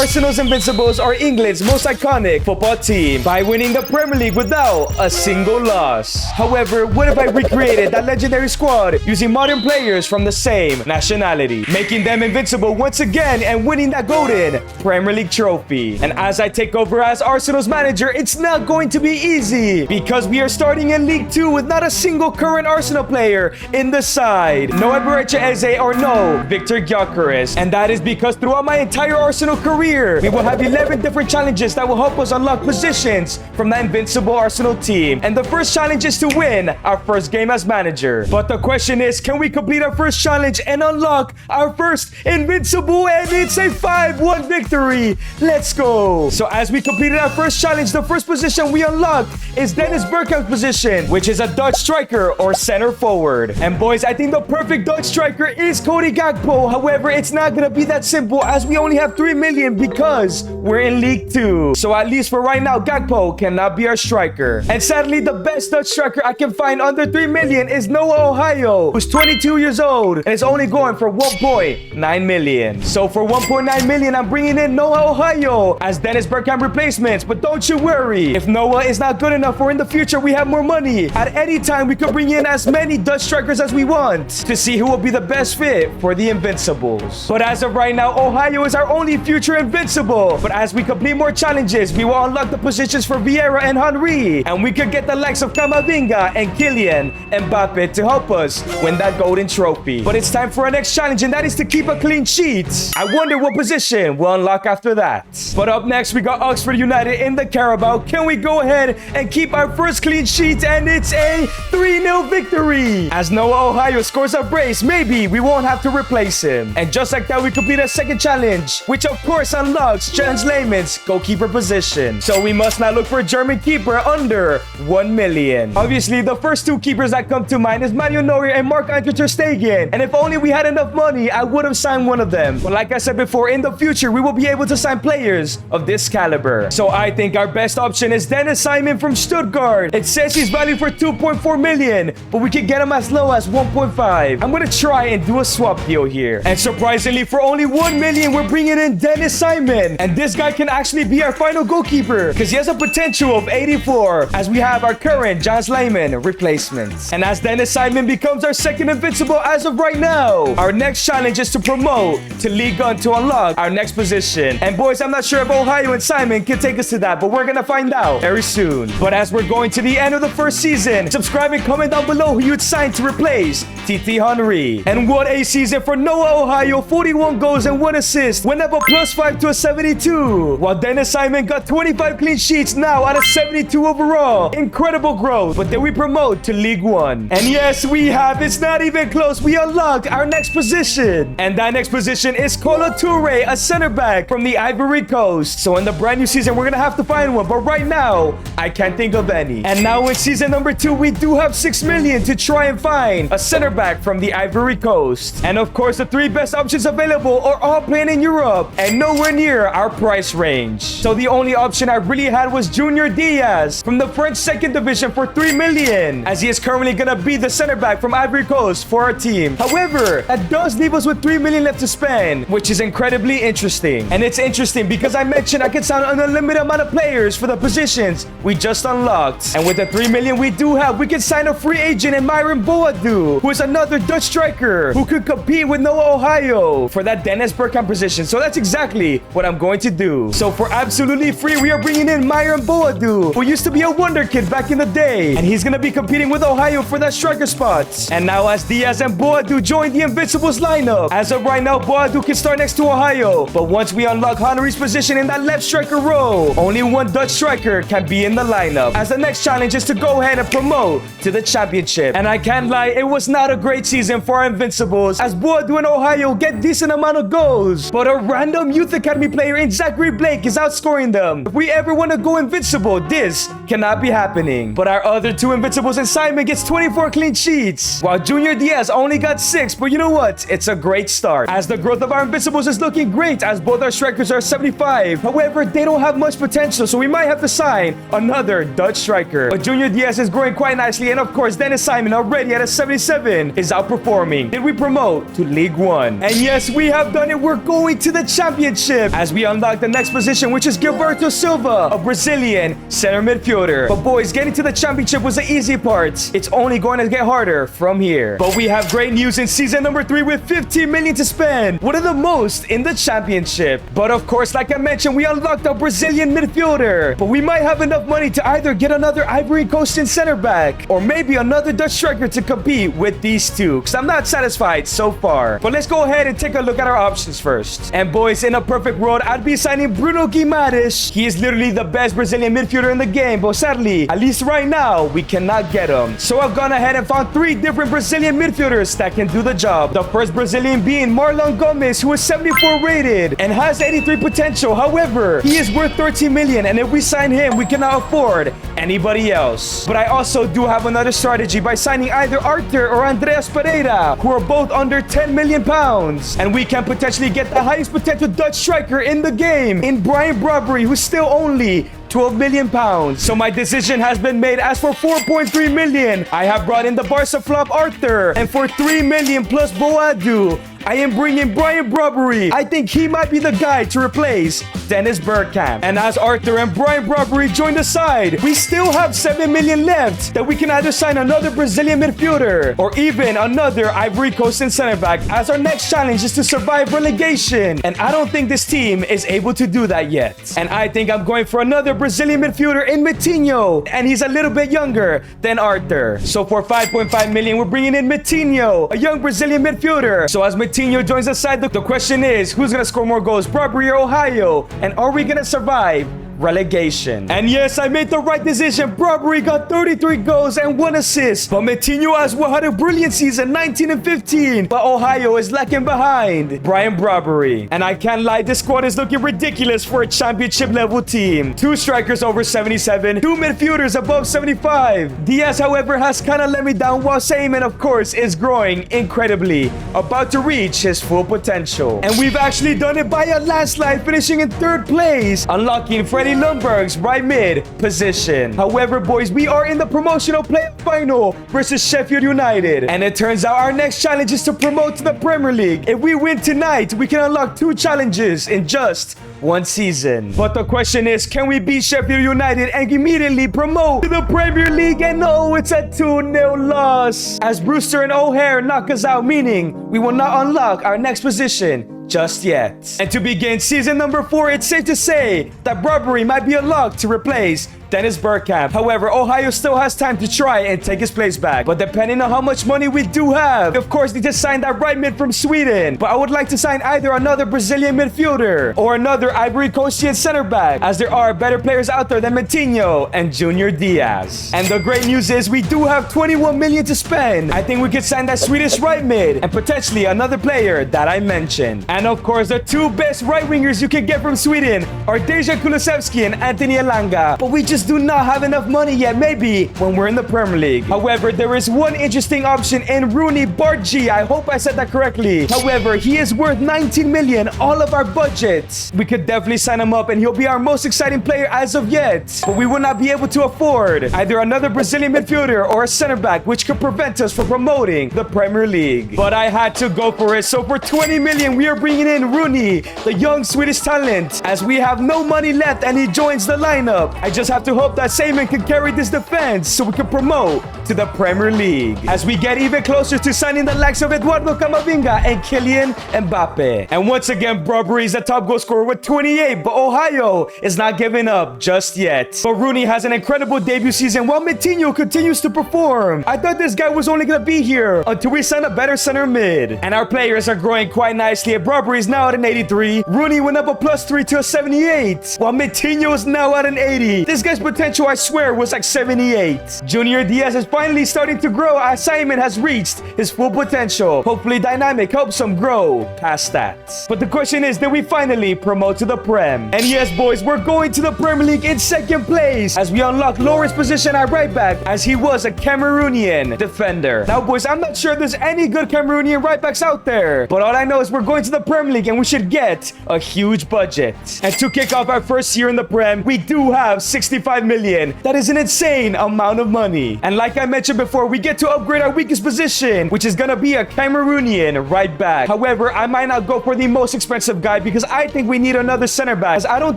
Arsenal's Invincibles are England's most iconic football team by winning the Premier League without a single loss. However, what if I recreated that legendary squad using modern players from the same nationality, making them invincible once again and winning that golden Premier League trophy? And as I take over as Arsenal's manager, it's not going to be easy because we are starting in League 2 with not a single current Arsenal player in the side. No Eberechi Eze or no Victor Gyökeres. And that is because throughout my entire Arsenal career, we will have 11 different challenges that will help us unlock positions from the invincible Arsenal team. And the first challenge is to win our first game as manager. But the question is, can we complete our first challenge and unlock our first invincible? And it's a 5-1 victory. Let's go. So as we completed our first challenge, the first position we unlocked is Dennis Bergkamp's position, which is a Dutch striker or center forward. And boys, I think the perfect Dutch striker is Cody Gakpo. However, it's not gonna be that simple as we only have 3 million because we're in League 2. So at least for right now, Gakpo cannot be our striker. And sadly, the best Dutch striker I can find under 3 million is Noah Ohio, who's 22 years old and is only going for 1.9 million. So for 1.9 million, I'm bringing in Noah Ohio as Dennis Bergkamp replacements. But don't you worry, if Noah is not good enough or in the future we have more money, at any time we could bring in as many Dutch strikers as we want to see who will be the best fit for the Invincibles. But as of right now, Ohio is our only future Invincible. But as we complete more challenges, we will unlock the positions for Vieira and Henry, and we could get the likes of Camavinga and Kylian Mbappe to help us win that golden trophy. But it's time for our next challenge, and that is to keep a clean sheet. I wonder what position we'll unlock after that. But up next, we got Oxford United in the Carabao. Can we go ahead and keep our first clean sheet? And it's a 3-0 victory. As Noah Ohio scores a brace, maybe we won't have to replace him. And just like that, we complete a second challenge, which of course unlocks Jens Lehmann's goalkeeper position. So we must now look for a German keeper under 1 million. Obviously, the first two keepers that come to mind is Manuel Neuer and Marc-Andre ter Stegen. And if only we had enough money, I would have signed one of them. But like I said before, in the future, we will be able to sign players of this caliber. So I think our best option is Dennis Simon from Stuttgart. It says he's valued for 2.4 million, but we can get him as low as 1.5. I'm gonna try and do a swap deal here. And surprisingly, for only 1 million, we're bringing in Dennis Simon. And this guy can actually be our final goalkeeper because he has a potential of 84 as we have our current Jens Lehmann replacements. And as Dennis Simon becomes our second invincible as of right now, our next challenge is to promote to League 1 to unlock our next position. And boys, I'm not sure if Ohio and Simon can take us to that, but we're gonna find out very soon. But as we're going to the end of the first season, subscribe and comment down below who you'd sign to replace TT Henry. And what a season for Noah Ohio, 41 goals and 1 assist, went up a +5 to a 72. While Dennis Simon got 25 clean sheets now out of 72 overall. Incredible growth. But then we promote to League 1. And yes, we have. It's not even close. We unlocked our next position. And that next position is Kolo Touré, a center back from the Ivory Coast. So in the brand new season, we're gonna have to find one. But right now, I can't think of any. And now in season number 2, we do have 6 million to try and find a center back from the Ivory Coast. And of course, the 3 best options available are all playing in Europe and nowhere near our price range. So the only option I really had was Junior Diaz from the French 2nd Division for 3 million, as he is currently gonna be the center back from Ivory Coast for our team. However, that does leave us with 3 million left to spend, which is incredibly interesting. And it's interesting because I mentioned I could sign an unlimited amount of players for the positions we just unlocked. And with the 3 million we do have, we can sign a free agent in Myron Boadu, who is another Dutch striker who could compete with Noah Ohio for that Dennis Bergkamp position. So that's exactly what I'm going to do. So for absolutely free, we are bringing in Myron Boadu, who used to be a wonder kid back in the day. And he's going to be competing with Ohio for that striker spot. And now as Diaz and Boadu join the Invincibles lineup, as of right now, Boadu can start next to Ohio. But once we unlock Henry's position in that left striker role, only one Dutch striker can be in the lineup. As the next challenge is to go ahead and promote to the championship. And I can't lie, it was not a great season for our Invincibles, as Boadu and Ohio get decent amount of goals. But a random youth academy player in Zachary Blake is outscoring them. If we ever want to go invincible, this cannot be happening. But our other 2 Invincibles and Simon gets 24 clean sheets, while Junior Diaz only got 6. But you know what? It's a great start, as the growth of our Invincibles is looking great, as both our strikers are 75. However, they don't have much potential, so we might have to sign another Dutch striker. But Junior Diaz is growing quite nicely, and of course, Dennis Simon already at a 77 is outperforming. Did we promote to League 1? And yes, we have done it. We're going to the championship. championship as we unlock the next position, which is Gilberto Silva, a Brazilian center midfielder. But boys, getting to the championship was the easy part. It's only going to get harder from here. But we have great news in season number 3 with 15 million to spend, one of the most in the championship. But of course, like I mentioned, we unlocked a Brazilian midfielder. But we might have enough money to either get another Ivory Coastal center back or maybe another Dutch striker to compete with these two, because I'm not satisfied so far. But let's go ahead and take a look at our options first. And boys, in a perfect world, I'd be signing Bruno Guimaraes. He is literally the best Brazilian midfielder in the game, but sadly, at least right now, we cannot get him. So I've gone ahead and found 3 different Brazilian midfielders that can do the job. The first Brazilian being Marlon Gomes, who is 74 rated and has 83 potential. However, he is worth 13 million, and if we sign him, we cannot afford anybody else. But I also do have another strategy by signing either Arthur or Andreas Pereira, who are both under 10 million pounds. And we can potentially get the highest potential Dutch striker in the game in Brian Brobbery, who's still only 12 million pounds. So my decision has been made. As for 4.3 million, I have brought in the Barca flop Arthur. And for 3 million plus Boadu, I am bringing Brian Brobbery. I think he might be the guy to replace Dennis Bergkamp. And as Arthur and Brian Brobbery join the side, we still have 7 million left that we can either sign another Brazilian midfielder or even another Ivory Coast center back, as our next challenge is to survive relegation. And I don't think this team is able to do that yet. And I think I'm going for another Brazilian midfielder in Matinho, and he's a little bit younger than Arthur. So for 5.5 million, we're bringing in Matinho, a young Brazilian midfielder. So as Matinho joins the side, the question is, who's gonna score more goals, Brobbery or Ohio? And are we gonna survive relegation? And yes, I made the right decision. Brobbery got 33 goals and 1 assist, but Matinho as well had a brilliant season, 19 and 15. But Ohio is lacking behind Brian Brobbery. And I can't lie, this squad is looking ridiculous for a championship level team. 2 strikers over 77, 2 midfielders above 75. Diaz, however, has kind of let me down, while Seaman, of course, is growing incredibly, about to reach his full potential. And we've actually done it by a landslide, finishing in 3rd place, unlocking Freddie Ljungberg's right mid position. However, boys, we are in the promotional playoff final versus Sheffield United. And it turns out our next challenge is to promote to the Premier League. If we win tonight, we can unlock 2 challenges in just 1 season. But the question is, can we beat Sheffield United and immediately promote to the Premier League? And no, it's a 2-0 loss, as Brewster and O'Hare knock us out, meaning we will not unlock our next position just yet. And to begin season number 4, it's safe to say that Brobbery might be unlocked to replace Dennis Bergkamp. However, Ohio still has time to try and take his place back. But depending on how much money we do have, we of course need to sign that right mid from Sweden. But I would like to sign either another Brazilian midfielder or another Ivory Coastian center back, as there are better players out there than Matinho and Junior Diaz. And the great news is we do have 21 million to spend. I think we could sign that Swedish right mid and potentially another player that I mentioned. And of course, the 2 best right wingers you can get from Sweden are Dejan Kulusevski and Anthony Elanga. But we just do not have enough money yet, maybe when we're in the Premier League. However, there is one interesting option in Rooney Bargi. I hope I said that correctly. However, he is worth 19 million, all of our budgets. We could definitely sign him up and he'll be our most exciting player as of yet. But we will not be able to afford either another Brazilian midfielder or a center back, which could prevent us from promoting the Premier League. But I had to go for it. So for 20 million, we are bringing in Rooney, the young Swedish talent, as we have no money left and he joins the lineup. I just have to hope that Seaman can carry this defense so we can promote to the Premier League, as we get even closer to signing the likes of Eduardo Camavinga and Kylian Mbappe. And once again, Brobbery is the top goal scorer with 28, but Ohio is not giving up just yet. But Rooney has an incredible debut season while Matinho continues to perform. I thought this guy was only going to be here until we sign a better center mid. And our players are growing quite nicely. Brobbery is now at an 83. Rooney went up a +3 to a 78, while Matinho is now at an 80. This guy's potential, I swear, was like 78. Junior Diaz is finally starting to grow as Simon has reached his full potential. Hopefully Dynamic helps him grow past that. But the question is, did we finally promote to the Prem? And yes, boys, we're going to the Premier League in 2nd place as we unlock Loris' position at right back, as he was a Cameroonian defender. Now, boys, I'm not sure there's any good Cameroonian right backs out there, but all I know is we're going to the Premier League and we should get a huge budget. And to kick off our first year in the Prem, we do have 65 125 million. That is an insane amount of money. And like I mentioned before, we get to upgrade our weakest position, which is gonna be a Cameroonian right back. However, I might not go for the most expensive guy because I think we need another center back, as I don't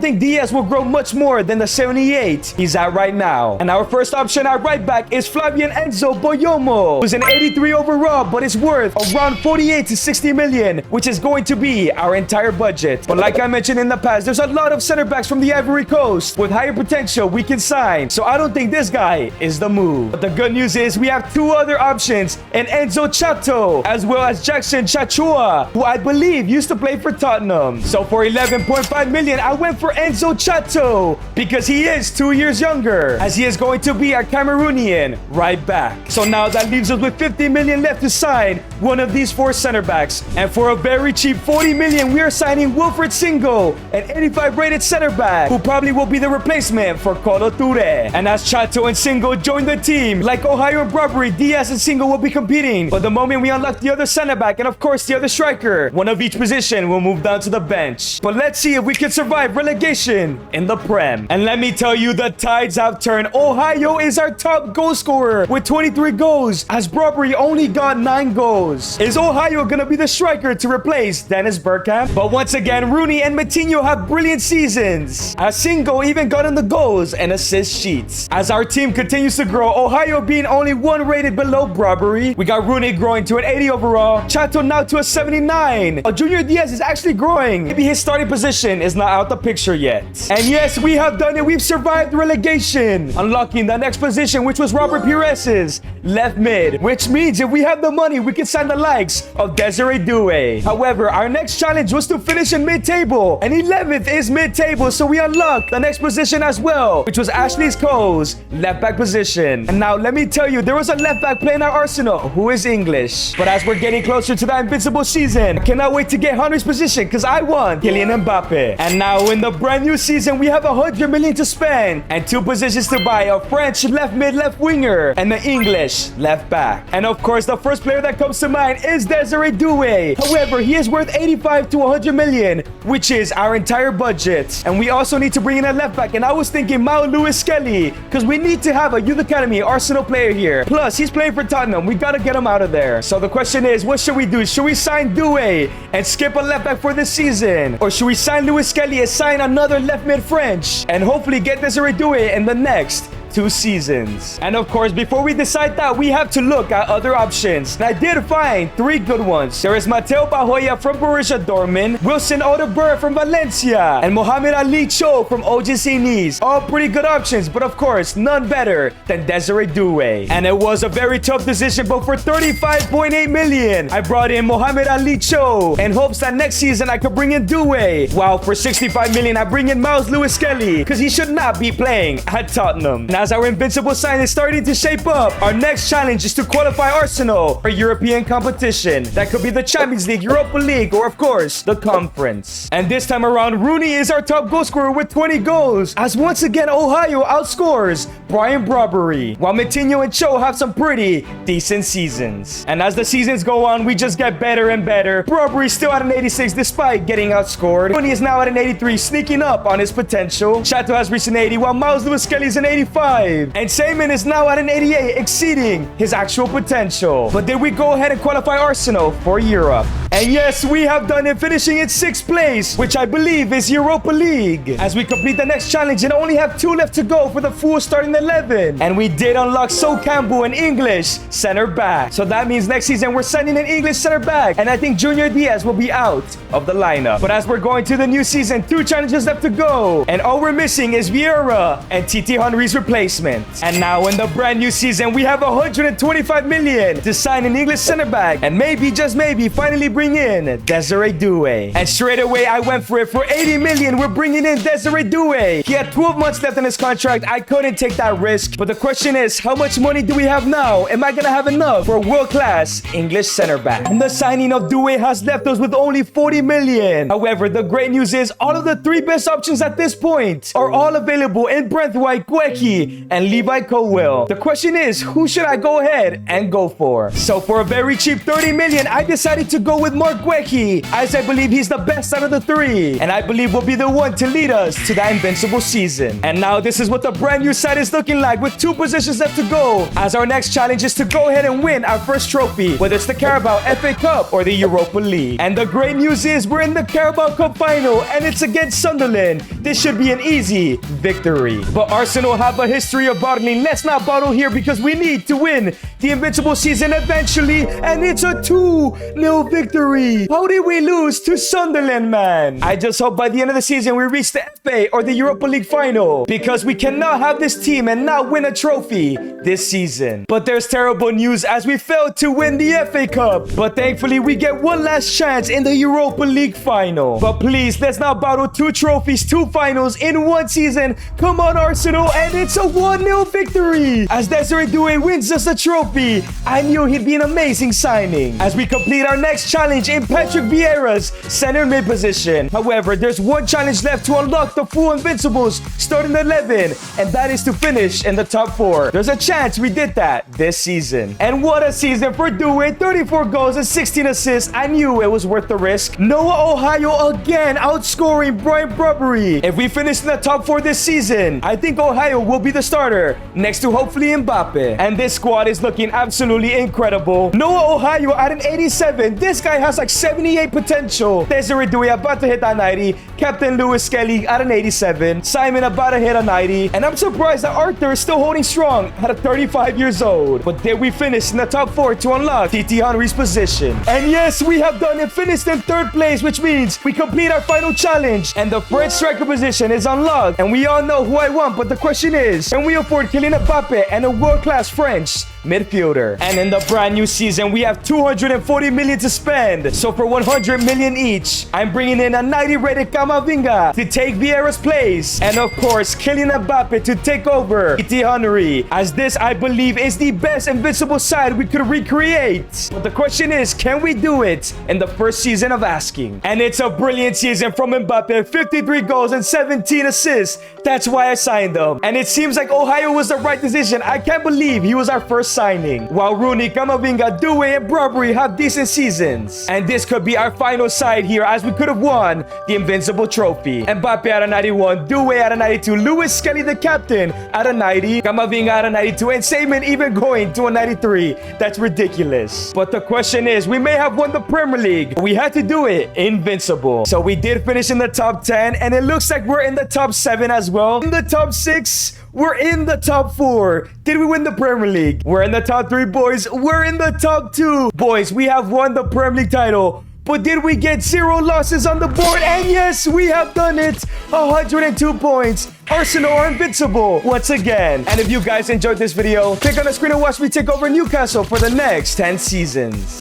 think Diaz will grow much more than the 78 he's at right now. And our first option at right back is Flavian Enzo Boyomo, who's an 83 overall, but is worth around 48 to 60 million, which is going to be our entire budget. But like I mentioned in the past, there's a lot of center backs from the Ivory Coast with higher potential we can sign, so I don't think this guy is the move. But the good news is we have two other options in Enzo Chato as well as Jackson Chachua, who I believe used to play for Tottenham. So for 11.5 million, I went for Enzo Chato because he is 2 years younger, as he is going to be a Cameroonian right back. So now that leaves us with 50 million left to sign one of these four center backs. And for a very cheap 40 million, we are signing Wilfried Singo, an 85 rated center back, who probably will be the replacement for Kolo Touré. And as Chato and Singo join the team, like Ohio and Barbary, Diaz and Singo will be competing. But the moment we unlock the other center back and of course the other striker, one of each position will move down to the bench. But let's see if we can survive relegation in the Prem. And let me tell you, the tides have turned. Ohio is our top goal scorer with 23 goals, as Barbary only got 9 goals. Is Ohio gonna be the striker to replace Dennis Bergkamp? But once again, Rooney and Matinho have brilliant seasons, as Singo even got in the goals and assist sheets. As our team continues to grow, Ohio being only 1 rated below Barbary, we got Rooney growing to an 80 overall, Chato now to a 79. Junior Diaz is actually growing. Maybe his starting position is not out the picture yet. And yes, we have done it. We've survived relegation, unlocking the next position, which was Robert Pires's left mid, which means if we have the money, we can sign the likes of Desiree Doué. However, our next challenge was to finish in mid-table, and 11th is mid-table, so we unlocked the next position as well, which was Ashley Cole's left back position. And now let me tell you, there was a left back playing at Arsenal who is English. But as we're getting closer to that invincible season, I cannot wait to get Henry's position because I want Kylian Mbappe. And now in the brand new season, we have 100 million to spend and 2 positions to buy: a French left mid, left winger, and the English left back. And of course, the first player that comes to mind is Desiree Doué. However, he is worth 85 to 100 million, which is our entire budget. And we also need to bring in a left back, and I was thinking Mao Lewis Skelly, because we need to have a Youth Academy Arsenal player here. Plus, he's playing for Tottenham. We gotta get him out of there. So the question is, what should we do? Should we sign Doué and skip a left back for this season? Or should we sign Lewis Skelly and sign another left mid French and hopefully get Desiree Doué in the next 2 seasons? And of course, before we decide that, we have to look at other options. And I did find 3 good ones. There is Mateo Pahoya from Borussia Dortmund, Wilson Odobert from Valencia, and Mohamed Ali Cho from OGC Nice. All pretty good options, but of course, none better than Desiree Doué. And it was a very tough decision, but for 35.8 million, I brought in Mohamed Ali Cho in hopes that next season I could bring in Doué. While for 65 million, I bring in Miles Lewis Skelly, because he should not be playing at Tottenham. And as our invincible sign is starting to shape up, our next challenge is to qualify Arsenal for European competition. That could be the Champions League, Europa League, or of course, the Conference. And this time around, Rooney is our top goal scorer with 20 goals, as once again, Ohio outscores Brian Barbary, while Matinho and Cho have some pretty decent seasons. And as the seasons go on, we just get better and better. Barbary still at an 86 despite getting outscored. Rooney is now at an 83, sneaking up on his potential. Chato has reached an 80, while Miles Lewis Skelly is an 85. And Seaman is now at an 88, exceeding his actual potential. But did we go ahead and qualify Arsenal for Europe? And yes, we have done it, finishing in 6th place, which I believe is Europa League, as we complete the next challenge and only have 2 left to go for the full starting 11. And we did unlock Sol Campbell, an English center back. So that means next season we're sending an English center back, and I think Junior Diaz will be out of the lineup. But as we're going to the new season, 2 challenges left to go, and all we're missing is Vieira and TT Henry's replacement. And now in the brand new season, we have 125 million to sign an English center back, and maybe, just maybe, finally bring in Desiree Doué. And straight away, I went for it. For 80 million, we're bringing in Desiree Doué. He had 12 months left in his contract. I couldn't take that risk. But the question is, how much money do we have now? Am I gonna have enough for a world-class English center back? And the signing of Doué has left us with only 40 million. However, the great news is all of the 3 best options at this point are all available in Brentwhite, Kweki, Thierry and Levi Colwill. The question is, who should I go ahead and go for? So for a very cheap 30 million, I decided to go with Mark Guecki, as I believe he's the best out of the three, and I believe will be the one to lead us to that invincible season. And now this is what the brand new side is looking like, with 2 positions left to go, as our next challenge is to go ahead and win our first trophy, whether it's the Carabao FA Cup or the Europa League. And the great news is we're in the Carabao Cup final, and it's against Sunderland. This should be an easy victory. But Arsenal have a history of bottling. Let's not bottle here, because we need to win the invincible season eventually, and it's a 2-0 victory. How did we lose to Sunderland, man? I just hope by the end of the season we reach the FA or the Europa League final, because we cannot have this team and not win a trophy this season. But there's terrible news, as we failed to win the FA Cup, but thankfully we get one last chance in the Europa League final. But please, let's not bottle 2 trophies, 2 finals in one season. Come on, Arsenal, and it's a 1-0 victory, as Desiree Doué wins us a trophy. I knew he'd be an amazing signing, as we complete our next challenge in Patrick Vieira's center mid position. However, there's one challenge left to unlock the full Invincibles starting 11, and that is to finish in the top 4. There's a chance we did that this season. And what a season for Doué, 34 goals and 16 assists. I knew it was worth the risk. Noah Ohio again outscoring Brian Bradbury. If we finish in the top 4 this season, I think Ohio will be the starter next to hopefully Mbappe. And this squad is looking absolutely incredible. Noah Ohio at an 87. This guy has like 78 potential. Desiree Doué about to hit that 90. Captain Lewis Kelly at an 87. Simon about to hit a 90. And I'm surprised that Arthur is still holding strong at 35 years old. But did we finish in the top 4 to unlock TT Henry's position? And yes, we have done it. Finished in 3rd place, which means we complete our final challenge, and the French striker position is unlocked. And we all know who I want, but the question is, can we afford Kylian Mbappe and a world-class French midfielder? And in the brand new season, we have 240 million to spend. So for 100 million each, I'm bringing in a 90 rated Camavinga to take Vieira's place, and of course Kylian Mbappe to take over TT Henry, as this I believe is the best invincible side we could recreate. But the question is, can we do it in the first season of asking? And it's a brilliant season from Mbappe, 53 goals and 17 assists. That's why I signed him. And it seems like Ohio was the right decision. I can't believe he was our first signing, while Rooney, Camavinga, Doué, and Bradbury have decent seasons. And this could be our final side here, as we could have won the Invincible Trophy. Mbappe at a 91, Doué at a 92, Lewis Kelly the captain at a 90, Camavinga at a 92, and Simon even going to a 93. That's ridiculous. But the question is, we may have won the Premier League, but we had to do it invincible. So we did finish in the top 10, and it looks like we're in the top 7 as well. In the top 6, we're in the top 4. Did we win the Premier League? We're in the top 3, boys. We're in the top 2. Boys, we have won the Premier League title. But did we get 0 losses on the board? And yes, we have done it. 102 points. Arsenal are invincible once again. And if you guys enjoyed this video, click on the screen and watch me take over Newcastle for the next 10 seasons.